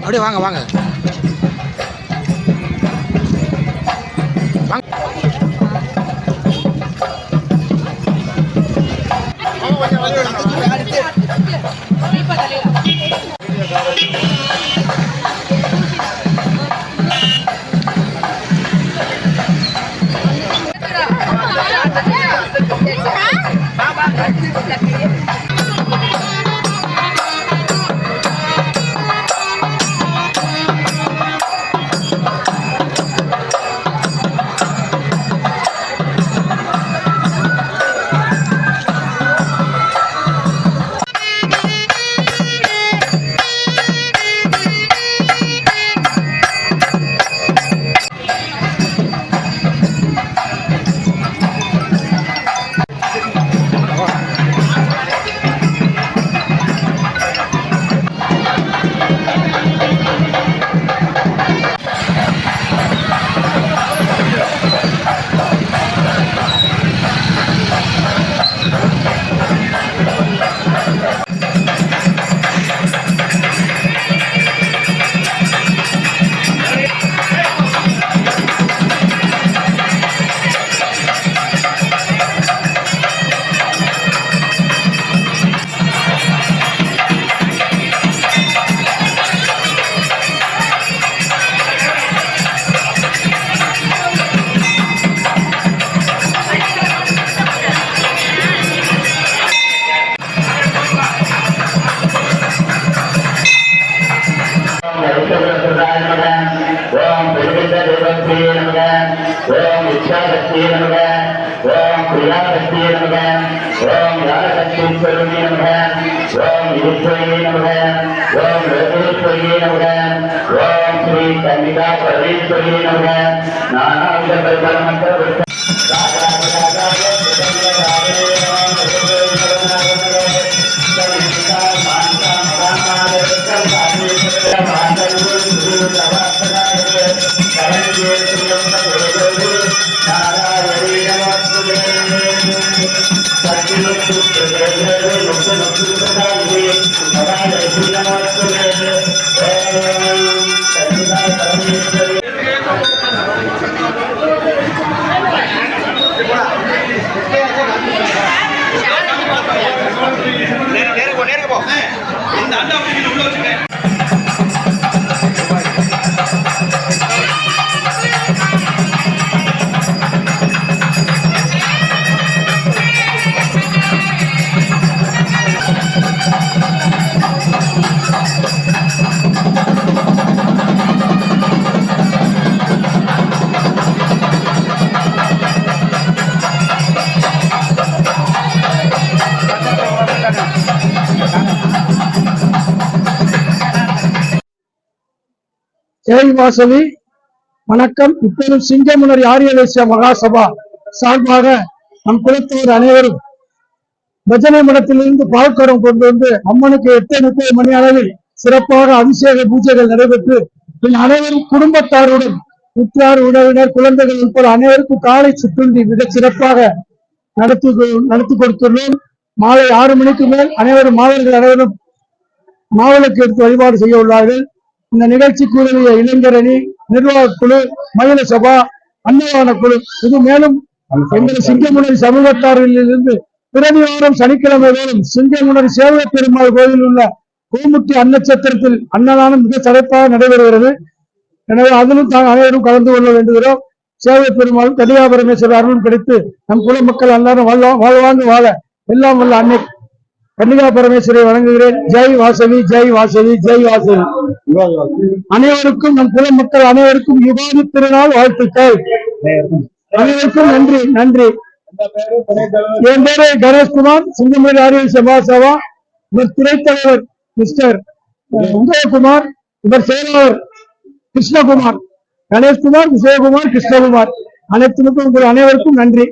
அப்படியே வாங்க வாங்க ओम इच्छाशक्ति नमः ओम क्रियाशक्ति नमः ओम ज्ञानशक्ति स्वरूपिणे नमः ओम ईश्वरी नमः ओम लोकेश्वरी नमः ओम श्री कन्निका परमेश्वरी नमः नानाविध परिमलमंत्र ஜெய் வாசவி வணக்கம். இப்போது சிங்கமுனரி ஆரிய தேசிய மகாசபா சார்பாக நம் குலத்தவர் அனைவரும் பஜனை மடத்திலிருந்து பால்கரம் கொண்டு வந்து அம்மனுக்கு 8:30 மணி அளவில் சிறப்பாக அபிஷேக பூஜைகள் நடைபெற்று பின் அனைவரும் குடும்பத்தாருடன் உற்றார் உறவினர் குழந்தைகள் உட்பட அனைவருக்கும் காலை சிற்றுண்டி மிக சிறப்பாக நடத்தி கொடுத்துள்ளோம். மாலை 6 மணிக்கு மேல் அனைவரும் மாவீரர்கள் அனைவரும் மாவிளக்கு எடுத்து வழிபாடு செய்ய உள்ளார்கள். இந்த நிகழ்ச்சிக்கு உதவிய இளைஞர் அணி, நிர்வாக குழு, மகிழ சபா, அன்னதான குழு, இது மேலும் எங்கள் சிங்கமுனரி சமூகத்தாரிலிருந்து பிரதி வாரம் சனிக்கிழமை தோறும் சிங்கமுனரி சேவை பெருமாள் கோயிலில் உள்ள கோமுட்டி அன்னச்சத்திரத்தில் அன்னதானம் மிக சிறப்பாக நடைபெறுகிறது. எனவே அதிலும் அனைவரும் கலந்து கொள்ள வேண்டுகிறோம். சேவை பெருமாள் கலியா பரமேஸ்வரர் அருளும் கிடைத்து நம் குல மக்கள் எல்லாரும் வாழ்வாங்கு வாழ எல்லாம் வல்ல அன்னை கன்னிகா பரமேஸ்வரை வணங்குகிறேன். ஜெய் வாசவி, ஜெய் வாசவி, ஜெய் வாசவி. அனைவருக்கும் நம் குல மக்கள் அனைவருக்கும் யுகாதி திருநாள் வாழ்த்துக்கள். அனைவருக்கும் நன்றி நன்றி. என் பேரு கணேஷ்குமார், சிங்கமுனரி ஆரிய சபாசபா. இவர் துணைத்தலைவர் மிஸ்டர் உதயகுமார், இவர் செயலாளர் கிருஷ்ணகுமார். கணேஷ்குமார், விஜயகுமார், கிருஷ்ணகுமார். அனைத்துக்கும் உங்கள் அனைவருக்கும் நன்றி.